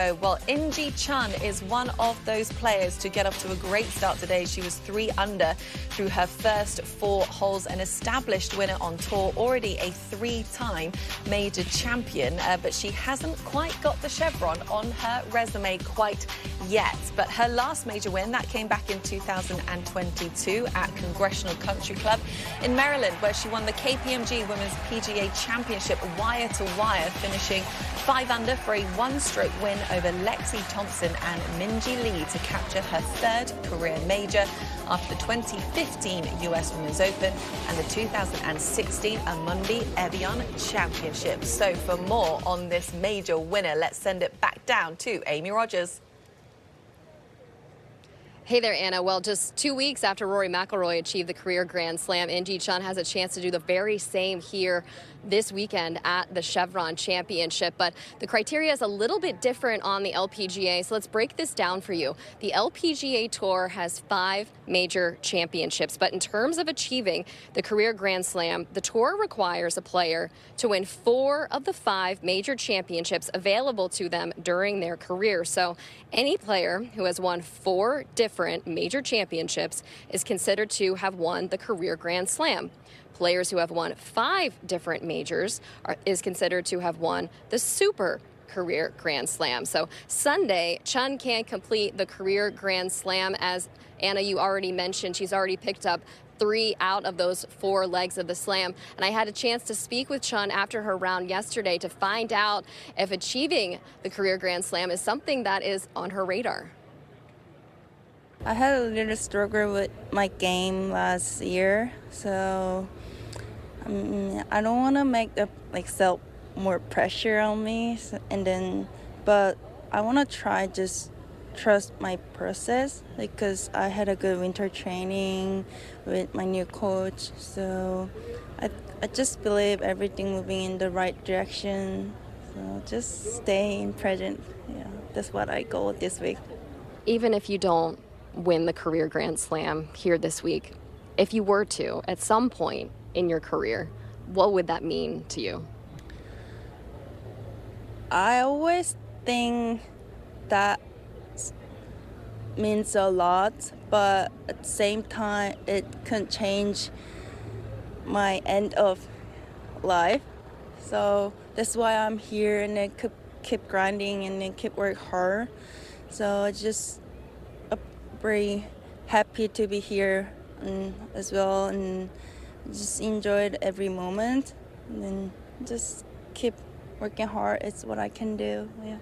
Well, In Gee Chun is one of those players to get off to a great start today. She was 3 under through her first 4 holes, an established winner on tour, already a 3-time major champion, but she hasn't quite got the chevron on her resume quite yet. But her last major win, that came back in 2022 at Congressional Country Club in Maryland, where she won the KPMG Women's PGA Championship wire-to-wire, finishing 5 under for a 1-stroke win over Lexi Thompson and Minjee Lee to capture her 3rd career major after the 2015 US Women's Open and the 2016 Amundi Evian Championship. So for more on this major winner, let's send it back down to Amy Rogers. Hey there, Anna. Well, just 2 weeks after Rory McIlroy achieved the career Grand Slam, In Gee Chun has a chance to do the very same here this weekend at the Chevron Championship. But the criteria is a little bit different on the LPGA, so let's break this down for you. The LPGA Tour has 5 major championships, but in terms of achieving the career Grand Slam, the Tour requires a player to win 4 of the 5 major championships available to them during their career. So any player who has won 4 different major championships is considered to have won the career Grand Slam. Players who have won 5 different majors is considered to have won the Super Career Grand Slam. So Sunday, Chun can complete the career Grand Slam. As Anna, you already mentioned, she's already picked up 3 out of those 4 legs of the slam. And I had a chance to speak with Chun after her round yesterday to find out if achieving the career Grand Slam is something that is on her radar. I had a little struggle with my game last year, so I don't want to make self more pressure on me, but I want to try just trust my process because I had a good winter training with my new coach, so I just believe everything moving in the right direction. So just stay in present. Yeah, that's what I go this week. Even if you don't win the career Grand Slam here this week, if you were to at some point in your career, what would that mean to you? I always think that means a lot, but at the same time it can change my end of life. So that's why I'm here, and then keep grinding and then keep work hard. So I just very happy to be here as well, and just enjoyed every moment, and then just keep working hard. It's what I can do. Yeah.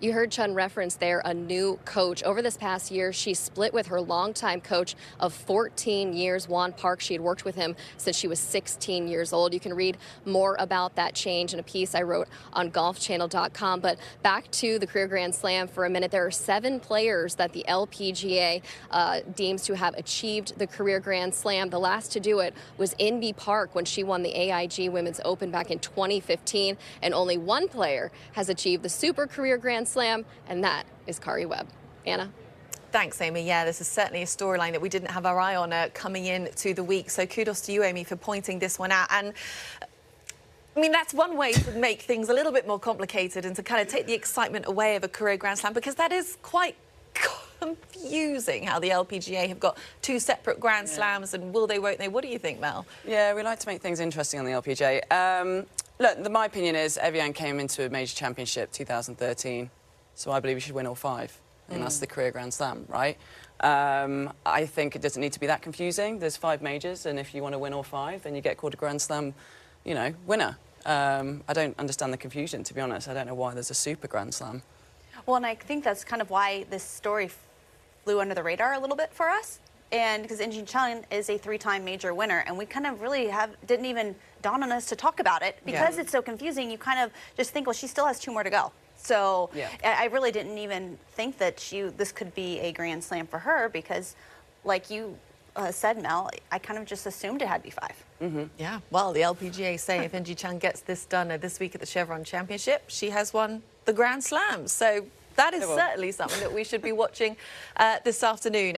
You heard Chun reference there a new coach. Over this past year, she split with her longtime coach of 14 years, Juan Park. She had worked with him since she was 16 years old. You can read more about that change in a piece I wrote on golfchannel.com. But back to the career Grand Slam for a minute. There are 7 players that the LPGA deems to have achieved the career Grand Slam. The last to do it was In Gee Park when she won the AIG Women's Open back in 2015. And only 1 player has achieved the Super Career Grand Slam, and that is Kari Webb. Anna? Thanks, Amy. Yeah, this is certainly a storyline that we didn't have our eye on coming in to the week. So kudos to you, Amy, for pointing this one out. And I mean, that's one way to make things a little bit more complicated and to kind of take the excitement away of a career Grand Slam, because that is quite confusing how the LPGA have got 2 separate Grand Slams, and will they, won't they? What do you think, Mel? Yeah, we like to make things interesting on the LPGA. Look, my opinion is Evian came into a major championship 2013, so I believe you should win all 5, and that's the career Grand Slam, right? I think it doesn't need to be that confusing. There's 5 majors, and if you want to win all 5, then you get called a Grand Slam, you know, winner. I don't understand the confusion, to be honest. I don't know why there's a Super Grand Slam. Well, and I think that's kind of why this story flew under the radar a little bit for us. And because In Gee Chun is a 3-time major winner, and we kind of really didn't even dawn on us to talk about it because it's so confusing. You kind of just think, well, she still has 2 more to go. So I really didn't even think that this could be a Grand Slam for her because, like you said, Mel, I kind of just assumed it had to be 5. Yeah, well, the LPGA say if In Gee Chun gets this done this week at the Chevron Championship, she has won the Grand Slam. So that is certainly something that we should be watching this afternoon.